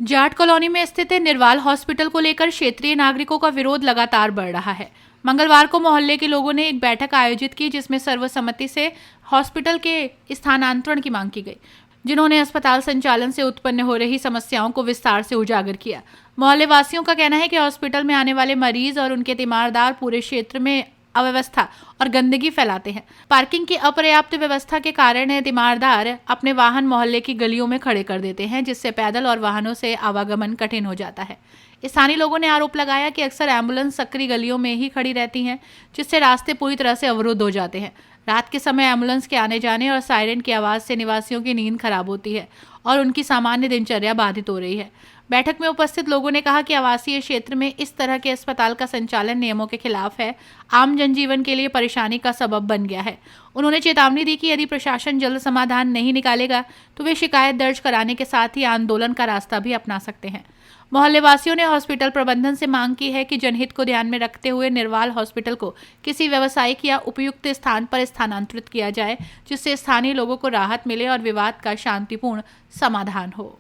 Jat colony में स्थित Nirwal hospital को लेकर क्षेत्रीय नागरिकों का विरोध लगातार बढ़ रहा है। मंगलवार को मोहल्ले के लोगों ने एक बैठक आयोजित की जिसमें सर्वसम्मति से हॉस्पिटल के स्थानांतरण की मांग की गई, जिन्होंने अस्पताल संचालन से उत्पन्न हो रही समस्याओं को विस्तार से उजागर किया। मोहल्ले वासियों का कहना है कि हॉस्पिटल में आने वाले मरीज और उनके तीमारदार पूरे क्षेत्र में अव्यवस्था और गंदगी फैलाते हैं। पार्किंग की अपर्याप्त व्यवस्था के कारण तीमारदार अपने वाहन मोहल्ले की गलियों में खड़े कर देते हैं, जिससे पैदल और वाहनों से आवागमन कठिन हो जाता है। स्थानीय लोगों ने आरोप लगाया कि अक्सर एम्बुलेंस सक्रिय गलियों में ही खड़ी रहती हैं, जिससे रास्ते पूरी तरह से अवरुद्ध हो जाते हैं। रात के समय एम्बुलेंस के आने जाने और सायरन की आवाज़ से निवासियों की नींद खराब होती है और उनकी सामान्य दिनचर्या बाधित हो रही है। बैठक में उपस्थित लोगों ने कहा कि आवासीय क्षेत्र में इस तरह के अस्पताल का संचालन नियमों के खिलाफ है, आम जनजीवन के लिए परेशानी का सबब बन गया है। उन्होंने चेतावनी दी कि यदि प्रशासन जल्द समाधान नहीं निकालेगा तो वे शिकायत दर्ज कराने के साथ ही आंदोलन का रास्ता भी अपना सकते हैं। मोहल्ले वासियों ने हॉस्पिटल प्रबंधन से मांग की है कि जनहित को ध्यान में रखते हुए निर्वाल हॉस्पिटल को किसी व्यावसायिक या उपयुक्त स्थान पर स्थानांतरित किया जाए, जिससे स्थानीय लोगों को राहत मिले और विवाद का शांतिपूर्ण समाधान हो।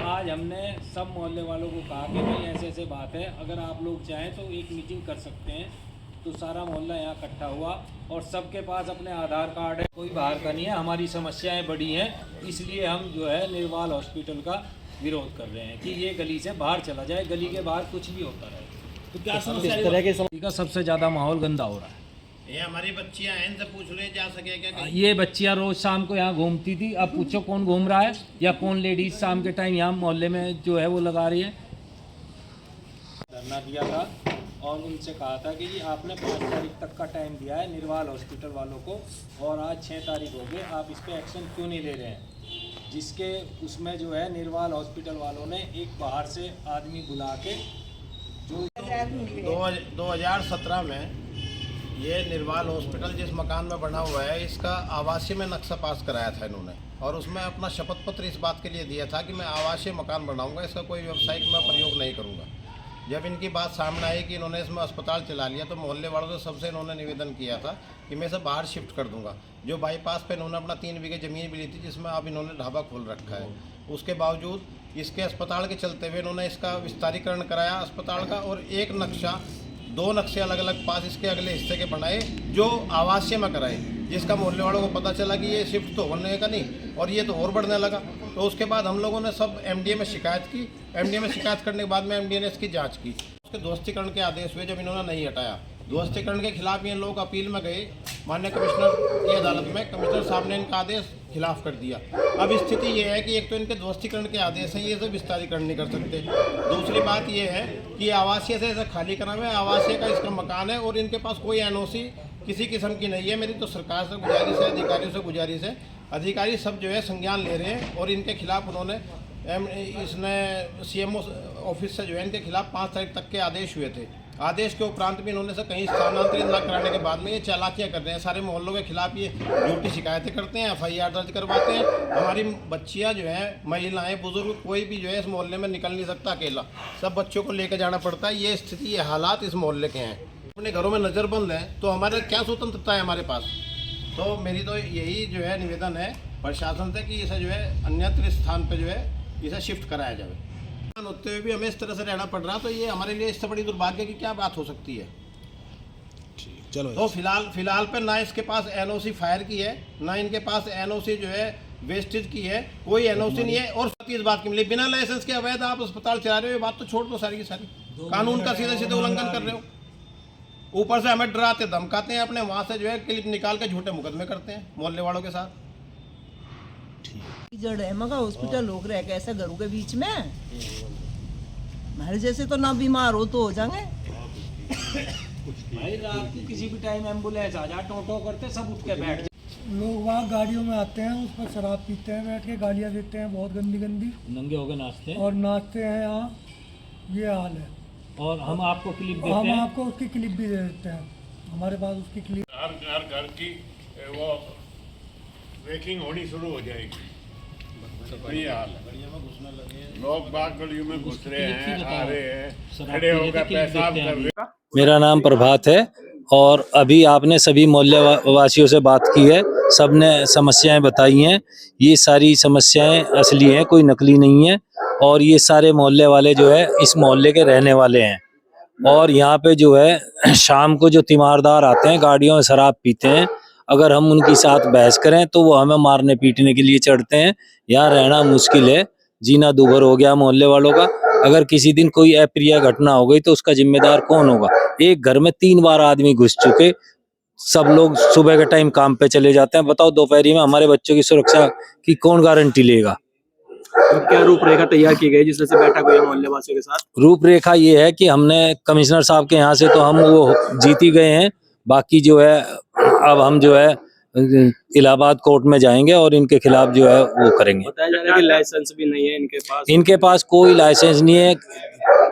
आज हमने सब मोहल्ले वालों को कहा कि भाई ऐसे ऐसे बात है, अगर आप लोग चाहें तो एक मीटिंग कर सकते हैं। तो सारा मोहल्ला यहाँ इकट्ठा हुआ और सबके पास अपने आधार कार्ड है, कोई बाहर का नहीं है। हमारी समस्याएं बड़ी हैं, इसलिए हम जो है निर्वाल हॉस्पिटल का विरोध कर रहे हैं कि ये गली से बाहर चला जाए, गली के बाहर कुछ भी होता रहे। तो क्या समस्या इस तरह के सबसे ज़्यादा माहौल गंदा हो रहा है। ये हमारी बच्चियां हैं, इनसे पूछ ले जा सके क्या? ये बच्चियां रोज शाम को यहाँ घूमती थी, अब पूछो कौन घूम रहा है या कौन लेडीज शाम के टाइम यहाँ मोहल्ले में जो है वो लगा रही है। धरना दिया था और उनसे कहा था कि जी आपने 5 तारीख तक का टाइम दिया है निर्वाल हॉस्पिटल वालों को और आज 6 तारीख हो गई, आप इस पर एक्शन क्यों नहीं ले रहे हैं? जिसके उसमें जो है निर्वाल हॉस्पिटल वालों ने एक बाहर से आदमी बुला के जो 2017 में ये निर्वाल हॉस्पिटल जिस मकान में बना हुआ है, इसका आवासीय में नक्शा पास कराया था इन्होंने और उसमें अपना शपथ पत्र इस बात के लिए दिया था कि मैं आवासीय मकान बनाऊंगा, इसका कोई व्यावसायिक मैं प्रयोग नहीं करूंगा। जब इनकी बात सामने आई कि इन्होंने इसमें अस्पताल चला लिया तो मोहल्ले वालों से सबसे इन्होंने निवेदन किया था कि मैं इसे बाहर शिफ्ट कर दूंगा। जो बाईपास पे इन्होंने अपना 3 बीघे ज़मीन भी ली थी, जिसमें अब इन्होंने ढाबा खोल रखा है। उसके बावजूद इसके अस्पताल के चलते हुए इन्होंने इसका विस्तारीकरण कराया अस्पताल का और एक नक्शा 2 नक्शे अलग अलग पास इसके अगले हिस्से के बनाए जो आवासीय में कराए, जिसका मोहल्ले वालों को पता चला कि ये शिफ्ट तो होने का नहीं और ये तो और बढ़ने लगा। तो उसके बाद हम लोगों ने सब एमडीए में शिकायत की। एमडीए में शिकायत करने के बाद में एमडीए ने इसकी जांच की। उसके ध्वस्तीकरण के आदेश हुए, जब इन्होंने नहीं हटाया। ध्वस्तीकरण के खिलाफ ये लोग अपील में गए माननीय कमिश्नर की अदालत में। कमिश्नर साहब ने इनका आदेश खिलाफ कर दिया। अब स्थिति ये है कि एक तो इनके ध्वस्तीकरण के आदेश हैं, ये सब विस्तारीकरण नहीं कर सकते। दूसरी बात ये है कि आवासीय से ऐसा खाली करा हुआ है, आवासीय का इसका मकान है और इनके पास कोई एनओसी किसी किस्म की नहीं है। मेरी तो सरकार से गुजारिश है, अधिकारियों से गुजारिश है, अधिकारी सब जो है संज्ञान ले रहे हैं और इनके खिलाफ उन्होंने इसने सीएमओ ऑफिस से जो है इनके खिलाफ 5 तारीख तक के आदेश हुए थे। आदेश के उपरांत भी इन्होंने से कहीं स्थानांतरित न कराने के बाद में ये चालाकियाँ कर रहे हैं। सारे मोहल्लों के खिलाफ ये झूठी शिकायतें करते हैं, FIR दर्ज करवाते हैं। हमारी बच्चियाँ जो हैं, महिलाएं, बुजुर्ग, कोई भी जो है इस मोहल्ले में निकल नहीं सकता अकेला, सब बच्चों को लेकर जाना पड़ता है। ये स्थिति, ये हालात इस मोहल्ले के हैं। अपने घरों में नज़रबंद हैं तो हमारे क्या स्वतंत्रता है हमारे पास? तो मेरी तो यही जो है निवेदन है प्रशासन से कि इसे जो है अन्यत्र स्थान पर जो है इसे शिफ्ट कराया जाए। होते हुए भी हमें इस तरह से रहना पड़ रहा, तो ये हमारे लिए इससे बड़ी दुर्भाग्य की क्या बात हो सकती है? चलो तो फिलहाल पे ना इसके पास एनओसी फायर की है, ना इनके पास एनओसी जो है वेस्टेज की है, कोई एनओसी नहीं है। और इस बात की मिली बिना लाइसेंस के अवैध आप अस्पताल चला रहे हो, ये बात तो छोड़ दो सारी की सारी, कानून का सीधे सीधे उल्लंघन कर रहे हो। ऊपर से हमें डराते धमकाते हैं, अपने वहाँ से जो है क्लिप निकाल के झूठे मुकदमे करते हैं मोहल्ले वालों के साथ। जड़ है मगर हॉस्पिटल लोग रह के ऐसे घरों के बीच में, हमारे जैसे तो ना बीमार हो तो हो जाएंगे। भाई रात को किसी भी टाइम एम्बुलेंस आ जाए, टोटो करते सब उठ के बैठ जाए। लोग वहाँ गाड़ियों में आते हैं, उस पर शराब पीते हैं, बैठ के गालियाँ देते हैं, बहुत गंदी गंदी, नंगे हो गए नाचते हैं और नाचते हैं यहाँ। ये हाल है और हम आपको क्लिप देते हैं, हम आपको उसकी क्लिप भी दे देते हैं, हमारे पास उसकी क्लिप। हर घर की वो वेकिंग होनी शुरू हो जाएगी। ये हाल है, लोग बाग गलियों में घुस रहे हैं, आ रहे हैं, खड़े होकर पेशाब कर रहे हैं। मेरा नाम प्रभात है और अभी आपने सभी मोहल्ले वासियों से बात की है, सबने समस्याएं बताई हैं। ये सारी समस्याएं असली हैं, कोई नकली नहीं है। और ये सारे मोहल्ले वाले जो है इस मोहल्ले के रहने वाले हैं। और यहाँ पे जो है शाम को जो तीमारदार आते हैं गाड़ियों में शराब पीते हैं, अगर हम उनके साथ बहस करें तो वो हमें मारने पीटने के लिए चढ़ते हैं। यहाँ रहना मुश्किल है, जीना दूभर हो गया मोहल्ले वालों का। अगर किसी दिन कोई अप्रिय घटना हो गई तो उसका जिम्मेदार कौन होगा? एक घर में 3 बार आदमी घुस चुके, सब लोग सुबह के टाइम काम पे चले जाते हैं। बताओ दोपहरी में हमारे बच्चों की सुरक्षा की कौन गारंटी लेगा? तो क्या रूपरेखा तैयार की गई जिसमें से बैठक हुई है मोहल्ले वासियों के साथ? रूपरेखा ये है कि हमने कमिश्नर साहब के यहाँ से तो हम वो जीत ही गए हैं। बाकी जो है अब हम जो है इलाहाबाद कोर्ट में जाएंगे और इनके खिलाफ जो है वो करेंगे। बताया जा रहा है कि लाइसेंस भी नहीं है इनके पास। इनके पास कोई लाइसेंस नहीं है।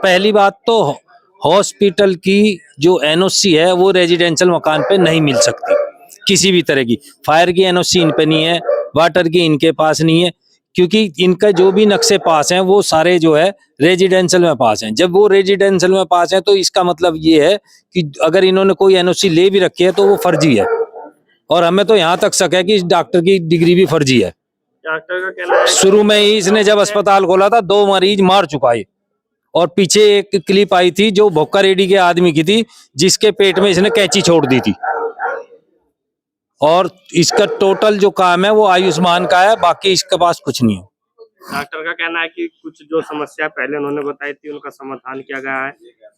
पहली बात तो हॉस्पिटल की जो एनओसी है वो रेजिडेंशियल मकान पे नहीं मिल सकती किसी भी तरह की। फायर की एनओसी इन पे नहीं है, वाटर की इनके पास नहीं है, क्योंकि इनका जो भी नक्शे पास हैं वो सारे जो है रेजिडेंशियल में पास हैं। जब वो रेजिडेंशियल में पास हैं तो इसका मतलब ये है कि अगर इन्होंने कोई एनओसी ले भी रखी है तो वो फर्जी है। और हमें तो यहाँ तक शक है कि इस डॉक्टर की डिग्री भी फर्जी है। डॉक्टर का कहना है शुरू में ही इसने जब अस्पताल खोला था 2 मरीज मार चुका है। और पीछे एक क्लिप आई थी जो भोक्का रेडी के आदमी की थी, जिसके पेट में इसने कैंची छोड़ दी थी। और इसका टोटल जो काम है वो आयुष्मान का है, बाकी इसके पास कुछ नहीं है। डॉक्टर का कहना है कि कुछ जो समस्या पहले उन्होंने बताई थी उनका समाधान किया गया है,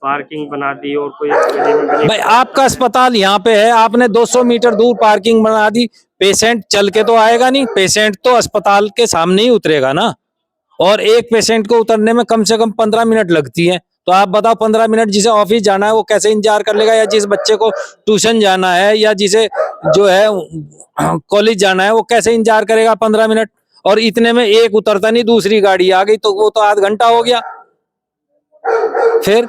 पार्किंग बना दी और कोई भाई आपका अस्पताल यहाँ पे है, आपने 200 मीटर दूर पार्किंग बना दी, पेशेंट चल के तो आएगा नहीं, पेशेंट तो अस्पताल के सामने ही उतरेगा ना। और एक पेशेंट को उतरने में कम से कम 15 मिनट लगती है। तो आप बताओ 15 मिनट जिसे ऑफिस जाना है वो कैसे इंतजार कर लेगा, या जिस बच्चे को ट्यूशन जाना है या जिसे जो है कॉलेज जाना है वो कैसे इंतजार करेगा 15 मिनट। और इतने में एक उतरता नहीं, दूसरी गाड़ी आ गई तो वो तो आध घंटा हो गया। फिर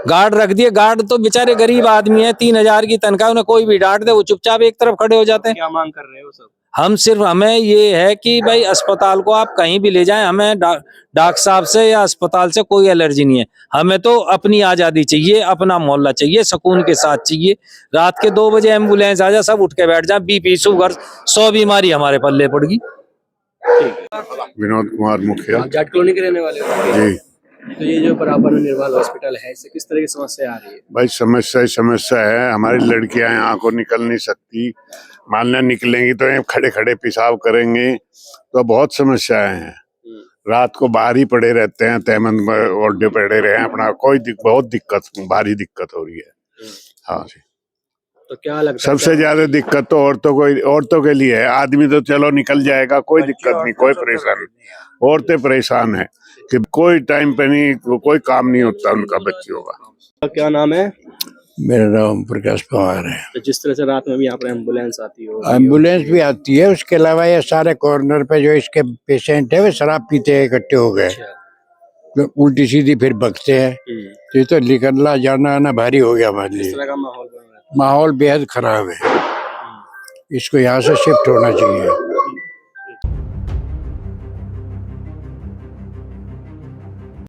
गार्ड रख दिए, गार्ड तो बेचारे गरीब आदमी है, 3000 की तनख्वाह, उन्हें कोई भी डांट दे वो चुपचाप एक तरफ खड़े हो जाते हैं। क्या मांग कर रहे हो सब? हमें ये है कि भाई अस्पताल को आप कहीं भी ले जाएं, हमें डॉक्टर साहब से या अस्पताल से कोई एलर्जी नहीं है। हमें तो अपनी आजादी चाहिए, अपना मोहल्ला चाहिए, सुकून के साथ चाहिए। रात के 2 बजे एम्बुलेंस आ जाए, सब उठ के बैठ जाए, बीपी शुगर 100 बीमारी हमारे पल्ले पड़गी। विनोद कुमार मुखिया जाट कॉलोनी के रहने वाले हो? जी। तो ये जो बराबर में निर्वाल हॉस्पिटल है इससे किस तरह की समस्या आ रही है? भाई समस्या ही समस्या है। हमारी लड़कियां यहाँ को निकल नहीं सकती, मानना निकलेंगी तो ये खड़े खड़े पेशाब करेंगे, तो बहुत समस्याएं हैं। रात को बाहर ही पड़े रहते हैं, तहमंद ओढ़े पड़े रहे हैं अपना, बहुत दिक्कत, भारी दिक्कत हो रही है। हाँ जी। तो क्या लगता है सबसे ज्यादा दिक्कत तो औरतों के लिए है। आदमी तो चलो निकल जाएगा, कोई दिक्कत नहीं, कोई परेशान नहीं। औरतें परेशान है कि कोई टाइम पे नहीं, कोई काम नहीं होता उनका बच्चियों का। क्या नाम है? मेरा नाम प्रकाश पवार है। तो जिस तरह से रात में भी यहाँ पर एम्बुलेंस आती हो, एम्बुलेंस भी आती है, उसके अलावा ये सारे कॉर्नर पे जो इसके पेशेंट है वे शराब पीते हैं, इकट्ठे हो गए, तो उल्टी सीधी फिर बकते हैं। तो ये तो निकलना जाना आना भारी हो गया हमारे लिए। इस तरह का माहौल बन रहा है। माहौल बेहद खराब है, इसको यहाँ से शिफ्ट होना चाहिए।